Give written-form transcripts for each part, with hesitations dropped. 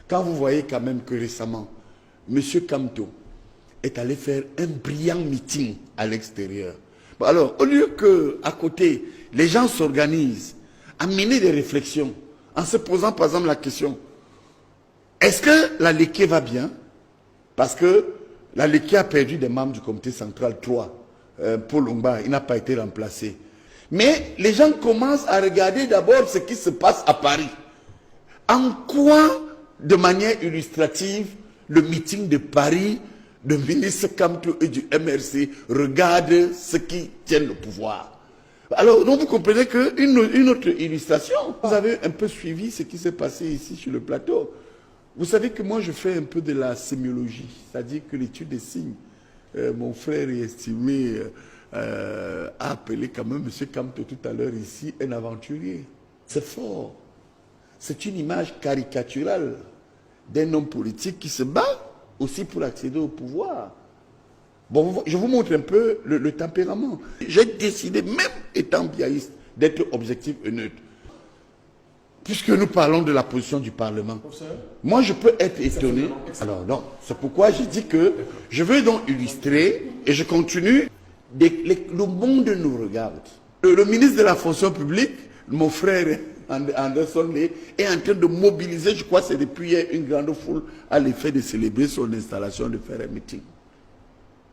Quand vous voyez quand même que récemment, M. Kamto est allé faire un brillant meeting à l'extérieur. Bon, alors, au lieu qu'à côté, les gens s'organisent à mener des réflexions en se posant par exemple la question, est-ce que la Léké va bien? Parce que la Léké a perdu des membres du comité central, 3. Paul Omba, il n'a pas été remplacé. Mais les gens commencent à regarder d'abord ce qui se passe à Paris. En quoi, de manière illustrative, le meeting de Paris, le ministre Kamto et du MRC regarde ceux qui tiennent le pouvoir? Alors, donc vous comprenez qu'une autre illustration, vous avez un peu suivi ce qui s'est passé ici sur le plateau. Vous savez que moi je fais un peu de la sémiologie, c'est-à-dire que l'étude des signes. Mon frère estimé a appelé quand même M. Kamto tout à l'heure ici un aventurier. C'est fort. C'est une image caricaturale d'un homme politique qui se bat aussi pour accéder au pouvoir. Bon, je vous montre un peu le tempérament. J'ai décidé, même étant biaïste, d'être objectif et neutre. Puisque nous parlons de la position du Parlement, moi je peux être étonné. Alors non, c'est pourquoi j'ai dit que je veux donc illustrer, et je continue, le monde nous regarde. Le ministre de la fonction publique, mon frère Anderson Lee, est en train de mobiliser, je crois que c'est depuis hier, une grande foule à l'effet de célébrer son installation, de faire un meeting.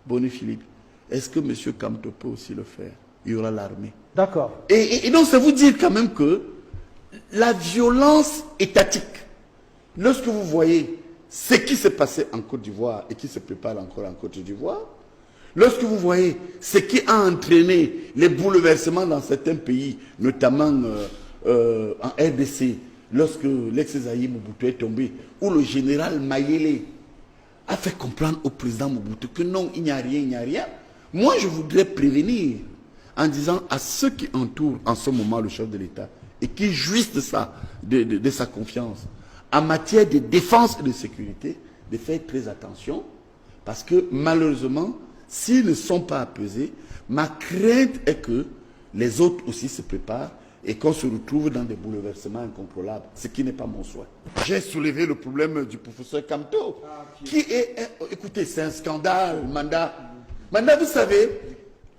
Bonnie Philippe, est-ce que M. Kamto peut aussi le faire? Il y aura l'armée. D'accord. Et donc, ça vous dire quand même que la violence étatique, lorsque vous voyez ce qui s'est passé en Côte d'Ivoire et qui se prépare encore en Côte d'Ivoire, lorsque vous voyez ce qui a entraîné les bouleversements dans certains pays, notamment en RDC, lorsque l'ex-Zaïre Mobutu est tombé, où le général Mayele a fait comprendre au président Mobutu que non, il n'y a rien, il n'y a rien. Moi, je voudrais prévenir en disant à ceux qui entourent en ce moment le chef de l'État et qui jouissent de sa confiance en matière de défense et de sécurité, de faire très attention, parce que malheureusement, s'ils ne sont pas apaisés, ma crainte est que les autres aussi se préparent et qu'on se retrouve dans des bouleversements incontrôlables, ce qui n'est pas mon souhait. J'ai soulevé le problème du professeur Kamto, qui est, écoutez, c'est un scandale, Manda. Manda, vous savez,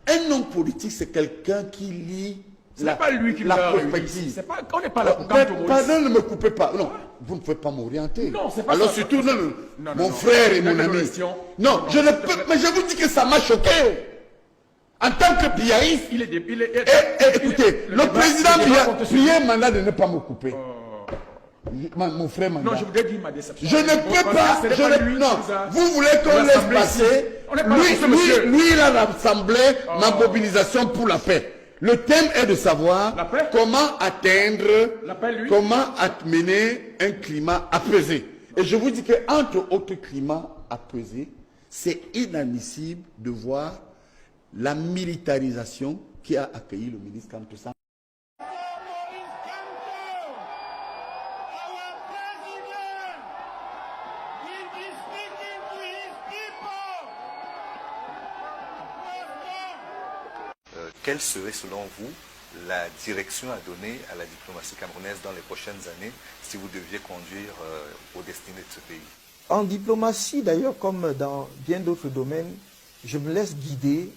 un homme politique, c'est quelqu'un qui lit la perspective. On n'est pas là pour pardon, ne me coupez pas. Non, vous ne pouvez pas m'orienter. Non, c'est pas alors ça. Surtout, non, mon frère et mon ami. Non, je ne peux, mais je vous dis que ça m'a choqué. En tant que biaïste, écoutez, le président priez Manda de ne pas me couper. Mon frère Manda. Non, je voudrais dire ma déception. Je ne peux pas. Non, vous voulez qu'on laisse passer. Lui, il a rassemblé ma mobilisation pour la paix. Le thème est de savoir comment atteindre, comment mener un climat apaisé. Et je vous dis qu'entre autres climats apaisés, c'est inadmissible de voir la militarisation qui a accueilli le ministre Kamto. Quelle serait selon vous la direction à donner à la diplomatie camerounaise dans les prochaines années si vous deviez conduire aux destinées de ce pays? En diplomatie d'ailleurs, comme dans bien d'autres domaines, je me laisse guider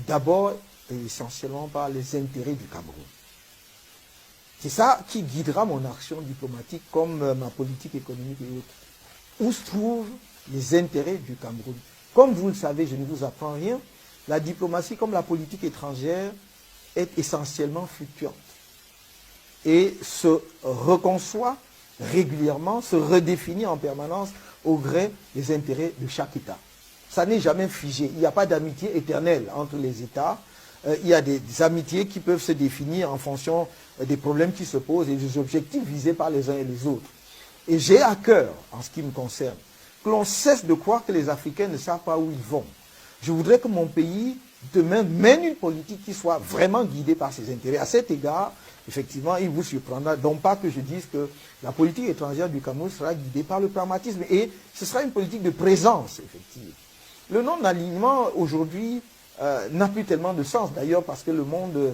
d'abord et essentiellement par les intérêts du Cameroun. C'est ça qui guidera mon action diplomatique comme ma politique économique et autres. Où se trouvent les intérêts du Cameroun? Comme vous le savez, je ne vous apprends rien, la diplomatie comme la politique étrangère est essentiellement fluctuante et se reconçoit régulièrement, se redéfinit en permanence au gré des intérêts de chaque État. Ça n'est jamais figé, il n'y a pas d'amitié éternelle entre les États, il y a des amitiés qui peuvent se définir en fonction des problèmes qui se posent et des objectifs visés par les uns et les autres. Et j'ai à cœur, en ce qui me concerne, que l'on cesse de croire que les Africains ne savent pas où ils vont. Je voudrais que mon pays, demain, mène une politique qui soit vraiment guidée par ses intérêts. À cet égard, effectivement, il vous surprendra, non pas que je dise que la politique étrangère du Cameroun sera guidée par le pragmatisme, et ce sera une politique de présence, effectivement. Le non-alignement, aujourd'hui, n'a plus tellement de sens, d'ailleurs, parce que le monde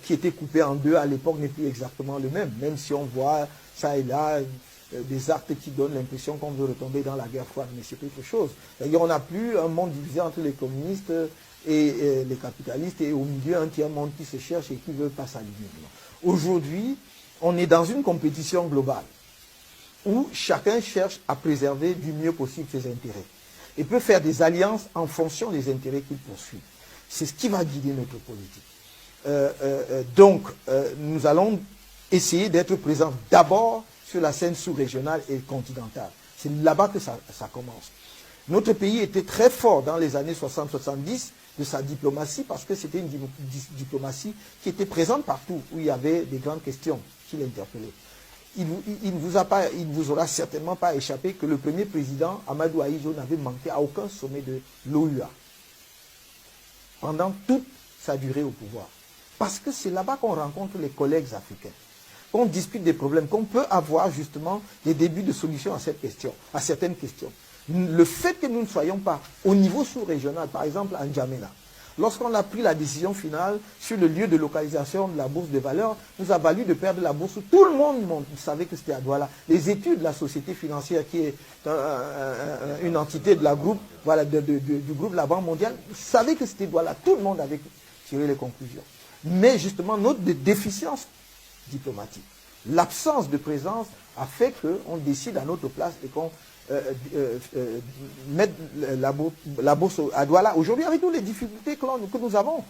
qui était coupé en deux à l'époque n'est plus exactement le même, même si on voit ça et là des actes qui donnent l'impression qu'on veut retomber dans la guerre froide, mais c'est quelque chose. C'est-à-dire on n'a plus un monde divisé entre les communistes et les capitalistes, et au milieu un tiers monde qui se cherche et qui ne veut pas s'aligner. Aujourd'hui, on est dans une compétition globale où chacun cherche à préserver du mieux possible ses intérêts et peut faire des alliances en fonction des intérêts qu'il poursuit. C'est ce qui va guider notre politique. Donc, nous allons essayer d'être présents d'abord sur la scène sous-régionale et continentale. C'est là-bas que ça commence. Notre pays était très fort dans les années 60-70 de sa diplomatie parce que c'était une diplomatie qui était présente partout où il y avait des grandes questions qui l'interpellaient. Il ne vous aura certainement pas échappé que le premier président, Amadou Ahidjo, n'avait manqué à aucun sommet de l'OUA pendant toute sa durée au pouvoir. Parce que c'est là-bas qu'on rencontre les collègues africains, qu'on discute des problèmes, qu'on peut avoir justement des débuts de solutions à certaines questions. Le fait que nous ne soyons pas au niveau sous-régional, par exemple en N'Djamena, lorsqu'on a pris la décision finale sur le lieu de localisation de la bourse de valeur, nous a valu de perdre la bourse. Tout le monde savait que c'était à Douala. Les études de la société financière, qui est une entité de la groupe, voilà, du groupe de la Banque mondiale, savaient que c'était Douala. Tout le monde avait tiré les conclusions. Mais justement, notre déficience diplomatique, l'absence de présence a fait qu'on décide à notre place et qu'on mettre la bourse à Douala. Aujourd'hui, avec toutes les difficultés que nous avons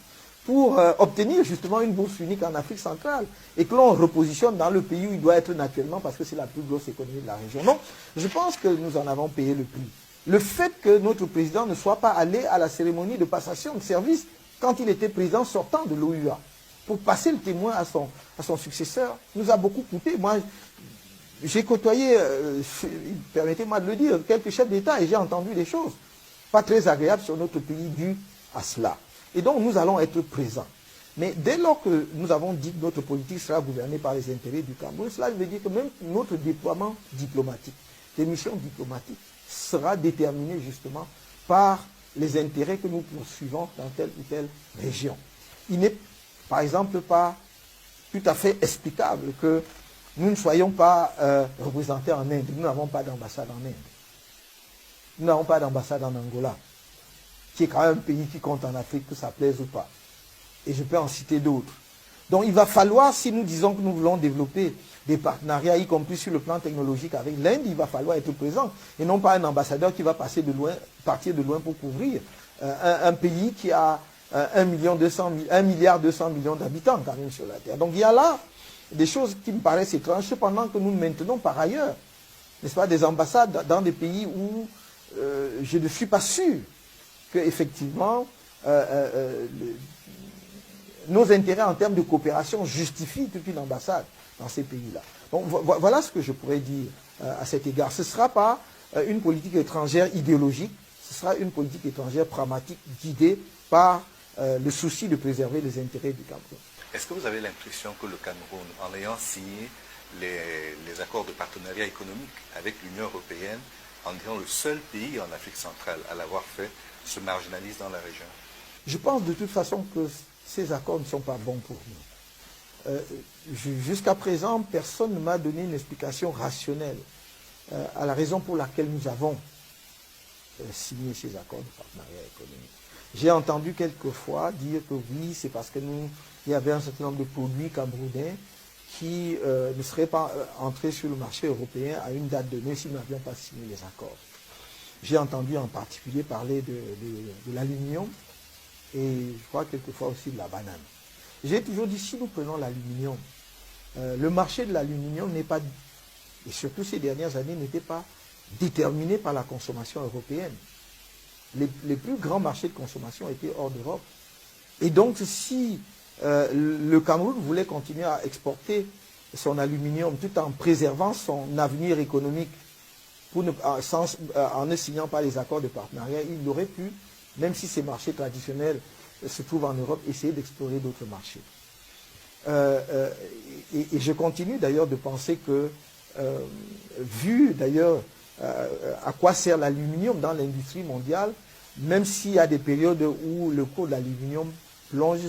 pour obtenir justement une bourse unique en Afrique centrale et que l'on repositionne dans le pays où il doit être naturellement parce que c'est la plus grosse économie de la région. Non, je pense que nous en avons payé le prix. Le fait que notre président ne soit pas allé à la cérémonie de passation de service quand il était président sortant de l'OUA pour passer le témoin à son successeur nous a beaucoup coûté. Moi, j'ai côtoyé, permettez-moi de le dire, quelques chefs d'État et j'ai entendu des choses pas très agréables sur notre pays dues à cela. Et donc nous allons être présents. Mais dès lors que nous avons dit que notre politique sera gouvernée par les intérêts du Cameroun, cela veut dire que même notre déploiement diplomatique, les missions diplomatiques, sera déterminé justement par les intérêts que nous poursuivons dans telle ou telle région. Il n'est, par exemple, pas tout à fait explicable que nous ne soyons pas représentés en Inde. Nous n'avons pas d'ambassade en Inde. Nous n'avons pas d'ambassade en Angola, qui est quand même un pays qui compte en Afrique, que ça plaise ou pas. Et je peux en citer d'autres. Donc il va falloir, si nous disons que nous voulons développer des partenariats, y compris sur le plan technologique avec l'Inde, il va falloir être présent. Et non pas un ambassadeur qui va partir de loin pour couvrir un pays qui a 1,2 milliard d'habitants quand même sur la Terre. Donc il y a là des choses qui me paraissent étranges, cependant que nous maintenons par ailleurs, n'est-ce pas, des ambassades dans des pays où je ne suis pas sûr qu'effectivement nos intérêts en termes de coopération justifient toute une ambassade dans ces pays-là. Donc voilà ce que je pourrais dire à cet égard. Ce ne sera pas une politique étrangère idéologique, ce sera une politique étrangère pragmatique guidée par le souci de préserver les intérêts du Cameroun. Est-ce que vous avez l'impression que le Cameroun, en ayant signé les accords de partenariat économique avec l'Union européenne, en étant le seul pays en Afrique centrale à l'avoir fait, se marginalise dans la région? Je pense de toute façon que ces accords ne sont pas bons pour nous. Jusqu'à présent, personne ne m'a donné une explication rationnelle à la raison pour laquelle nous avons signé ces accords de partenariat économique. J'ai entendu quelquefois dire que oui, c'est parce que il y avait un certain nombre de produits camerounais qui ne seraient pas entrés sur le marché européen à une date donnée si nous n'avions pas signé les accords. J'ai entendu en particulier parler de l'aluminium et je crois quelquefois aussi de la banane. J'ai toujours dit, si nous prenons l'aluminium, le marché de l'aluminium n'est pas, et surtout ces dernières années, n'était pas déterminé par la consommation européenne. Les plus grands marchés de consommation étaient hors d'Europe. Et donc, si le Cameroun voulait continuer à exporter son aluminium tout en préservant son avenir économique en ne signant pas les accords de partenariat, il aurait pu, même si ces marchés traditionnels se trouvent en Europe, essayer d'explorer d'autres marchés. Et je continue d'ailleurs de penser que, vu d'ailleurs à quoi sert l'aluminium dans l'industrie mondiale, même s'il y a des périodes où le cours de l'aluminium plonge,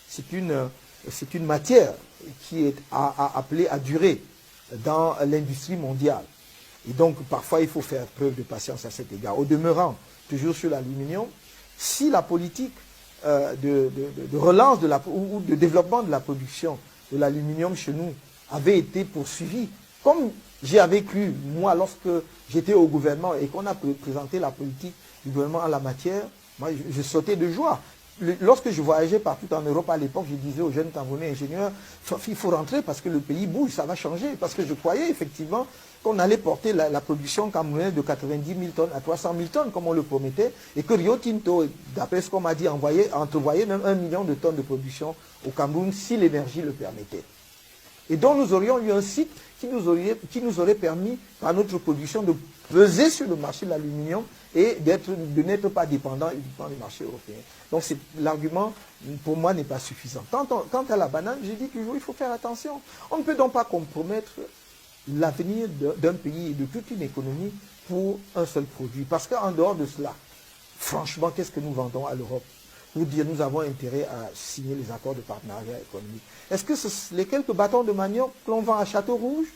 c'est une matière qui est appelée à durer dans l'industrie mondiale. Et donc, parfois, il faut faire preuve de patience à cet égard. Au demeurant, toujours sur l'aluminium, si la politique de relance ou de développement de la production de l'aluminium chez nous avait été poursuivie, comme j'avais cru, moi, lorsque j'étais au gouvernement et qu'on a présenté la politique du gouvernement en la matière, moi, je sautais de joie. Lorsque je voyageais partout en Europe à l'époque, je disais aux jeunes Camerounais ingénieurs, il faut rentrer parce que le pays bouge, ça va changer. Parce que je croyais effectivement qu'on allait porter la production camerounaise de 90 000 tonnes à 300 000 tonnes, comme on le promettait, et que Rio Tinto, d'après ce qu'on m'a dit, entrevoyait même 1 million de tonnes de production au Cameroun si l'énergie le permettait. Et donc nous aurions eu un site qui nous aurait permis, par notre production, de peser sur le marché de l'aluminium et de n'être pas dépendant uniquement du marché européen. Donc l'argument, pour moi, n'est pas suffisant. Quant à la banane, j'ai dit toujours, il faut faire attention. On ne peut donc pas compromettre l'avenir d'un pays et de toute une économie pour un seul produit. Parce qu'en dehors de cela, franchement, qu'est-ce que nous vendons à l'Europe? Pour dire nous avons intérêt à signer les accords de partenariat économique. Est-ce que les quelques bâtons de manioc que l'on vend à Château-Rouge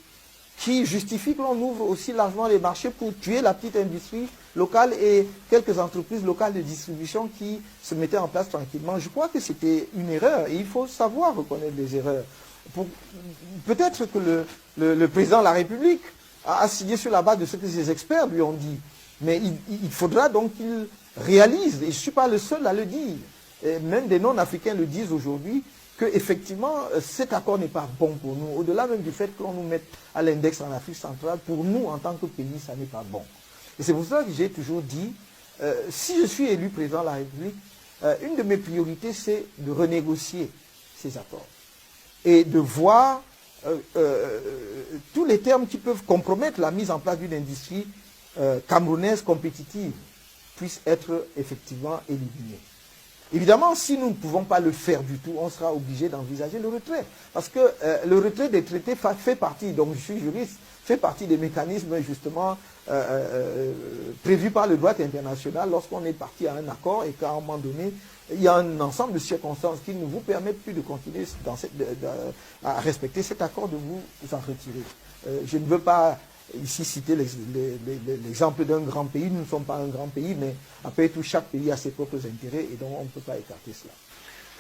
qui justifient que l'on ouvre aussi largement les marchés pour tuer la petite industrie locale et quelques entreprises locales de distribution qui se mettaient en place tranquillement? Je crois que c'était une erreur et il faut savoir reconnaître les erreurs. Peut-être que le président de la République a signé sur la base de ce que ses experts lui ont dit. Mais il faudra donc qu'il réalise, et je ne suis pas le seul à le dire, et même des non-africains le disent aujourd'hui, qu'effectivement cet accord n'est pas bon pour nous. Au-delà même du fait que l'on nous mette à l'index en Afrique centrale, pour nous en tant que pays, ça n'est pas bon. Et c'est pour ça que j'ai toujours dit, si je suis élu président de la République, une de mes priorités c'est de renégocier ces accords. Et de voir tous les termes qui peuvent compromettre la mise en place d'une industrie camerounaise compétitive puissent être effectivement éliminés. Évidemment, si nous ne pouvons pas le faire du tout, on sera obligé d'envisager le retrait. Parce que le retrait des traités fait partie, donc je suis juriste, fait partie des mécanismes justement prévus par le droit international lorsqu'on est parti à un accord et qu'à un moment donné, il y a un ensemble de circonstances qui ne vous permettent plus de continuer à respecter cet accord, de vous en retirer. Je ne veux pas ici citer l'exemple d'un grand pays. Nous ne sommes pas un grand pays, mais après tout, chaque pays a ses propres intérêts et donc on ne peut pas écarter cela.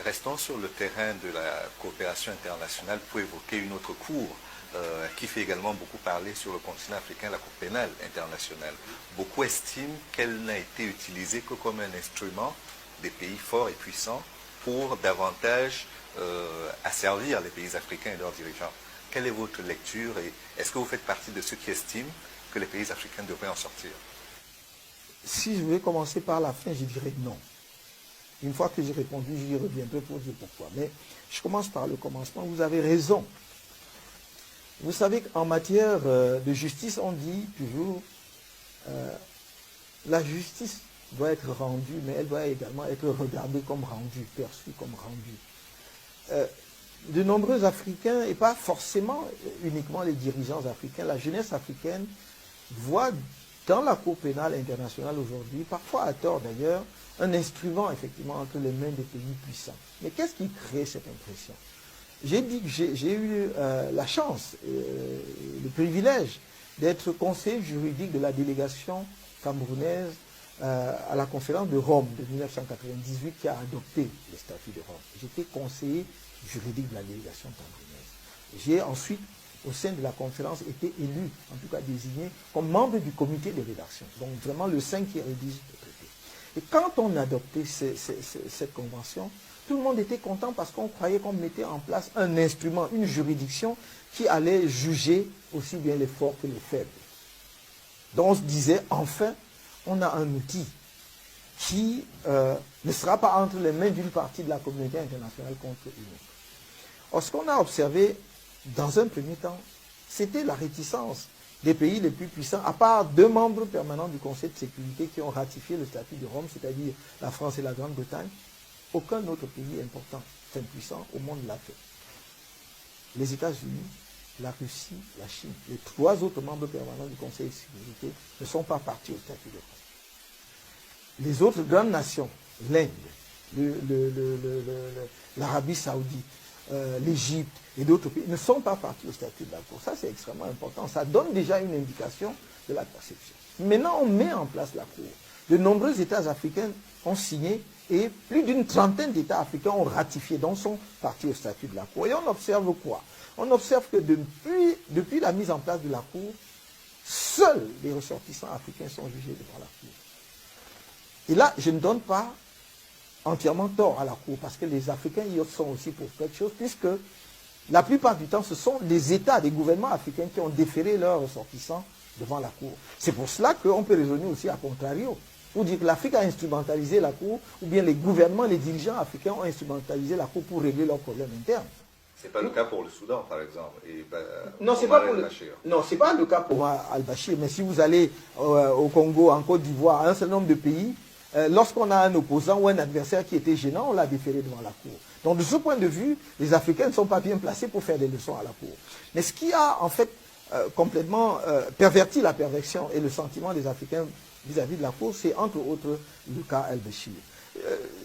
Restons sur le terrain de la coopération internationale pour évoquer une autre cour qui fait également beaucoup parler sur le continent africain, la Cour pénale internationale. Beaucoup estiment qu'elle n'a été utilisée que comme un instrument des pays forts et puissants pour davantage asservir les pays africains et leurs dirigeants. Quelle est votre lecture et est-ce que vous faites partie de ceux qui estiment que les pays africains devraient en sortir? Si je voulais commencer par la fin, je dirais non. Une fois que j'ai répondu, j'y reviendrai pour dire pourquoi. Mais je commence par le commencement. Vous avez raison. Vous savez qu'en matière de justice, on dit toujours la justice doit être rendue, mais elle doit également être regardée comme rendue, perçue comme rendue. De nombreux Africains, et pas forcément uniquement les dirigeants africains, la jeunesse africaine voit dans la Cour pénale internationale aujourd'hui, parfois à tort d'ailleurs, un instrument effectivement entre les mains des pays puissants. Mais qu'est-ce qui crée cette impression? J'ai dit que j'ai eu la chance, le privilège d'être conseiller juridique de la délégation camerounaise à la conférence de Rome de 1998 qui a adopté le statut de Rome. J'étais conseiller juridique de la délégation camerounaise. J'ai ensuite, au sein de la conférence, été élu, en tout cas désigné, comme membre du comité de rédaction. Donc vraiment le 5 qui rédige le traité. Et quand on a adopté cette convention, tout le monde était content parce qu'on croyait qu'on mettait en place un instrument, une juridiction qui allait juger aussi bien les forts que les faibles. Donc on se disait, enfin, on a un outil qui ne sera pas entre les mains d'une partie de la communauté internationale contre une autre. Or, ce qu'on a observé dans un premier temps, c'était la réticence des pays les plus puissants, à part 2 membres permanents du Conseil de sécurité qui ont ratifié le statut de Rome, c'est-à-dire la France et la Grande-Bretagne. Aucun autre pays important, très puissant au monde l'a fait. Les États-Unis, la Russie, la Chine, les 3 autres membres permanents du Conseil de sécurité ne sont pas partis au statut de Rome. Les autres grandes nations, l'Inde, l'Arabie saoudite, l'Égypte et d'autres pays ne sont pas partis au statut de la Cour. Ça, c'est extrêmement important. Ça donne déjà une indication de la perception. Maintenant, on met en place la Cour. De nombreux États africains ont signé et plus d'une trentaine d'États africains ont ratifié, donc sont partis au statut de la Cour. Et on observe quoi? On observe que depuis la mise en place de la Cour, seuls les ressortissants africains sont jugés devant la Cour. Et là, je ne donne pas entièrement tort à la Cour, parce que les Africains y sont aussi pour quelque chose, puisque la plupart du temps, ce sont les États, les gouvernements africains qui ont déféré leurs ressortissants devant la Cour. C'est pour cela qu'on peut raisonner aussi à contrario, pour dire que l'Afrique a instrumentalisé la Cour, ou bien les gouvernements, les dirigeants africains ont instrumentalisé la Cour pour régler leurs problèmes internes. Ce n'est pas le cas pour le Soudan, par exemple. Et non, ce n'est pas le cas pour al-Bashir, mais si vous allez au Congo, en Côte d'Ivoire, à un certain nombre de pays, lorsqu'on a un opposant ou un adversaire qui était gênant, on l'a déféré devant la Cour. Donc de ce point de vue, les Africains ne sont pas bien placés pour faire des leçons à la Cour. Mais ce qui a en fait complètement perverti la perversion et le sentiment des Africains vis-à-vis de la Cour, c'est entre autres le cas al-Bashir.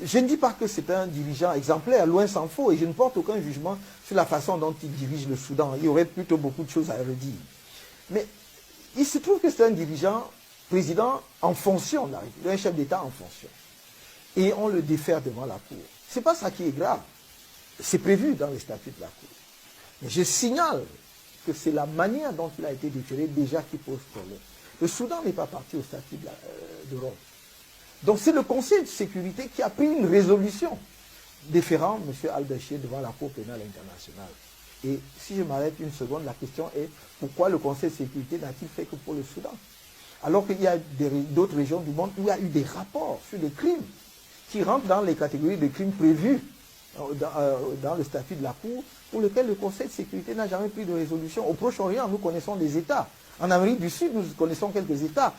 Je ne dis pas que c'est un dirigeant exemplaire, loin s'en faut, et je ne porte aucun jugement sur la façon dont il dirige le Soudan. Il y aurait plutôt beaucoup de choses à redire. Mais il se trouve que c'est un dirigeant, président en fonction, un chef d'État en fonction. Et on le défère devant la Cour. Ce n'est pas ça qui est grave. C'est prévu dans les statuts de la Cour. Mais je signale que c'est la manière dont il a été déféré déjà qui pose problème. Le Soudan n'est pas parti au statut de Rome. Donc c'est le Conseil de sécurité qui a pris une résolution déférant M. al-Bashir devant la Cour pénale internationale. Et si je m'arrête une seconde, la question est pourquoi le Conseil de sécurité n'a-t-il fait que pour le Soudan? Alors qu'il y a d'autres régions du monde où il y a eu des rapports sur des crimes qui rentrent dans les catégories de crimes prévus dans le statut de la Cour, pour lequel le Conseil de sécurité n'a jamais pris de résolution. Au Proche-Orient, nous connaissons des États. En Amérique du Sud, nous connaissons quelques États.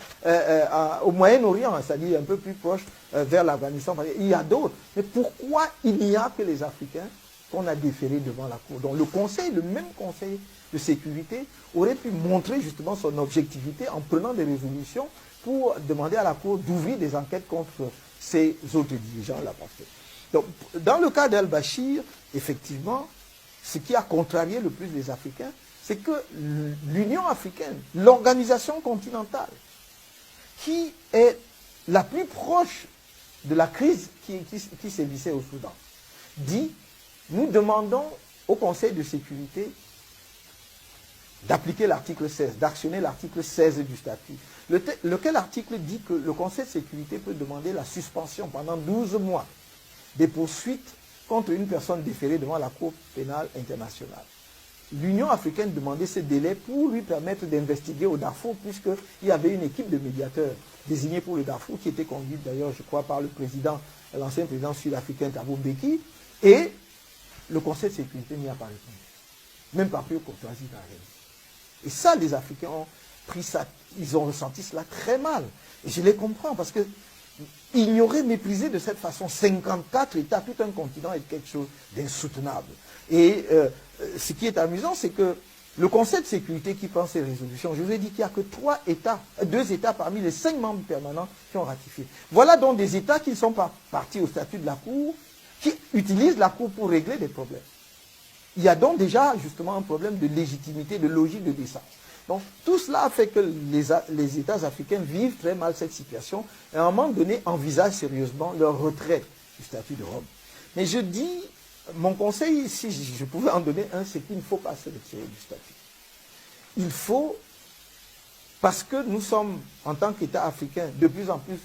Au Moyen-Orient, c'est-à-dire un peu plus proche vers l'Afghanistan, il y a d'autres. Mais pourquoi il n'y a que les Africains qu'on a déférés devant la Cour? Donc le Conseil, le même Conseil de sécurité, aurait pu montrer justement son objectivité en prenant des résolutions pour demander à la Cour d'ouvrir des enquêtes contre ces autres dirigeants là. Donc, dans le cas d'al-Bashir, effectivement, ce qui a contrarié le plus les Africains, c'est que l'Union africaine, l'organisation continentale, qui est la plus proche de la crise qui sévissait au Soudan, dit, nous demandons au Conseil de sécurité d'appliquer l'article 16, d'actionner l'article 16 du statut. Lequel article dit que le Conseil de sécurité peut demander la suspension pendant 12 mois des poursuites contre une personne déférée devant la Cour pénale internationale. L'Union africaine demandait ce délai pour lui permettre d'investiguer au Darfour, puisqu'il y avait une équipe de médiateurs désignée pour le Darfour, qui était conduite d'ailleurs, je crois, par le président, l'ancien président sud-africain Thabo Mbeki, et le Conseil de sécurité n'y a pas répondu. Même par pure courtoisie n'a rien. Et ça, les Africains ont pris ça, ils ont ressenti cela très mal. Et je les comprends, parce que ignorer, mépriser de cette façon 54 États, tout un continent, est quelque chose d'insoutenable. Et ce qui est amusant, c'est que le Conseil de sécurité qui prend ces résolutions, je vous ai dit qu'il n'y a que 2 États parmi les 5 membres permanents qui ont ratifié. Voilà donc des États qui ne sont pas partis au statut de la Cour, qui utilisent la Cour pour régler des problèmes. Il y a donc déjà justement un problème de légitimité, de logique, de décence. Donc tout cela a fait que les États africains vivent très mal cette situation et à un moment donné envisagent sérieusement leur retrait du statut de Rome. Mais je dis, mon conseil, si je pouvais en donner un, c'est qu'il ne faut pas se retirer du statut. Il faut, parce que nous sommes, en tant qu'État africain, de plus en plus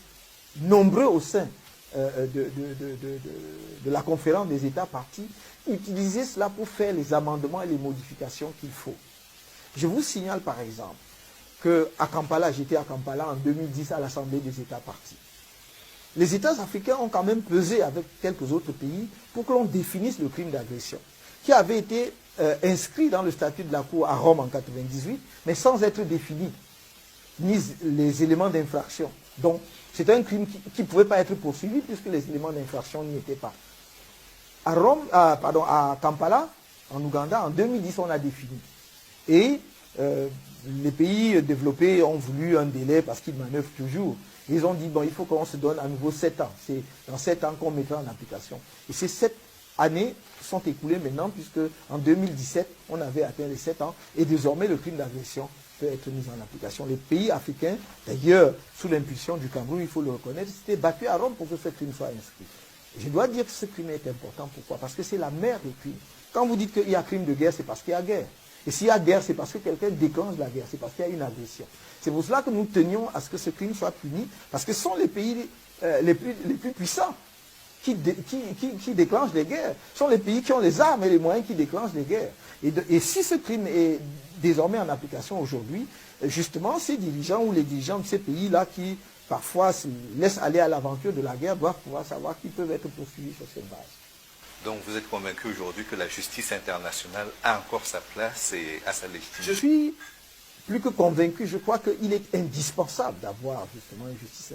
nombreux au sein de la conférence des États partis, utiliser cela pour faire les amendements et les modifications qu'il faut. Je vous signale par exemple qu'à Kampala, j'étais à Kampala en 2010 à l'Assemblée des États partis. Les États africains ont quand même pesé avec quelques autres pays pour que l'on définisse le crime d'agression, qui avait été inscrit dans le statut de la Cour à Rome en 1998, mais sans être défini, ni les éléments d'infraction. Donc, c'est un crime qui ne pouvait pas être poursuivi puisque les éléments d'infraction n'y étaient pas. À Kampala, en Ouganda, en 2010, on a défini. Et les pays développés ont voulu un délai parce qu'ils manœuvrent toujours. Ils ont dit, bon, il faut qu'on se donne à nouveau 7 ans. C'est dans 7 ans qu'on mettra en application. Et c'est cette années sont écoulées maintenant, puisque en 2017, on avait atteint les 7 ans, et désormais le crime d'agression peut être mis en application. Les pays africains, d'ailleurs, sous l'impulsion du Cameroun, il faut le reconnaître, s'étaient battus à Rome pour que ce crime soit inscrit. Je dois dire que ce crime est important. Pourquoi? Parce que c'est la mère des crimes. Quand vous dites qu'il y a crime de guerre, c'est parce qu'il y a guerre. Et s'il y a guerre, c'est parce que quelqu'un déclenche la guerre, c'est parce qu'il y a une agression. C'est pour cela que nous tenions à ce que ce crime soit puni, parce que ce sont les pays les plus puissants qui déclenchent les guerres. Ce sont les pays qui ont les armes et les moyens qui déclenchent les guerres. Et si ce crime est désormais en application aujourd'hui, justement, ces dirigeants ou les dirigeants de ces pays-là qui parfois se laissent aller à l'aventure de la guerre doivent pouvoir savoir qu'ils peuvent être poursuivis sur cette base. Donc vous êtes convaincu aujourd'hui que la justice internationale a encore sa place et a sa légitimité? Je suis plus que convaincu, je crois qu'il est indispensable d'avoir justement une justice.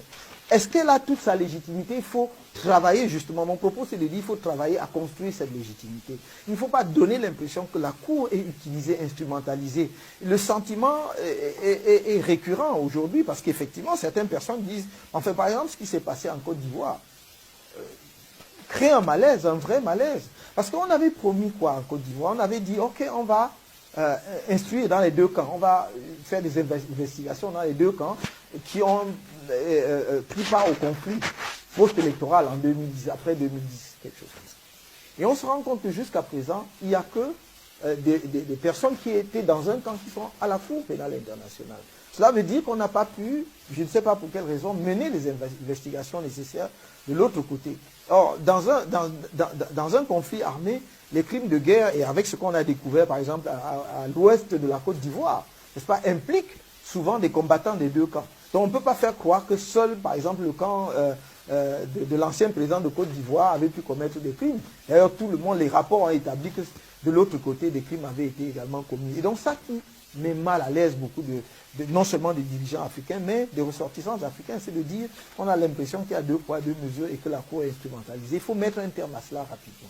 Est-ce qu'elle a toute sa légitimité? Il faut travailler justement, mon propos c'est de dire qu'il faut travailler à construire cette légitimité. Il ne faut pas donner l'impression que la Cour est utilisée, instrumentalisée. Le sentiment est récurrent aujourd'hui parce qu'effectivement certaines personnes disent, enfin par exemple ce qui s'est passé en Côte d'Ivoire, crée un malaise, un vrai malaise. Parce qu'on avait promis quoi en Côte d'Ivoire? On avait dit, ok, on va instruire dans les deux camps, on va faire des investigations dans les deux camps qui ont pris part au conflit post-électoral en 2010, après 2010, quelque chose comme ça. Et on se rend compte que jusqu'à présent, il n'y a que des personnes qui étaient dans un camp qui sont à la Cour pénale internationale. Cela veut dire qu'on n'a pas pu, je ne sais pas pour quelle raison, mener les investigations nécessaires de l'autre côté. Or, dans un conflit armé, les crimes de guerre, et avec ce qu'on a découvert par exemple à l'ouest de la Côte d'Ivoire, n'est-ce pas, impliquent souvent des combattants des deux camps. Donc on ne peut pas faire croire que seul, par exemple, le camp de l'ancien président de Côte d'Ivoire avait pu commettre des crimes. D'ailleurs, tout le monde, les rapports ont établi que de l'autre côté, des crimes avaient été également commis. Et donc ça qui met mal à l'aise beaucoup non seulement des dirigeants africains, mais des ressortissants africains, c'est de dire qu'on a l'impression qu'il y a deux poids, deux mesures et que la Cour est instrumentalisée. Il faut mettre un terme à cela rapidement.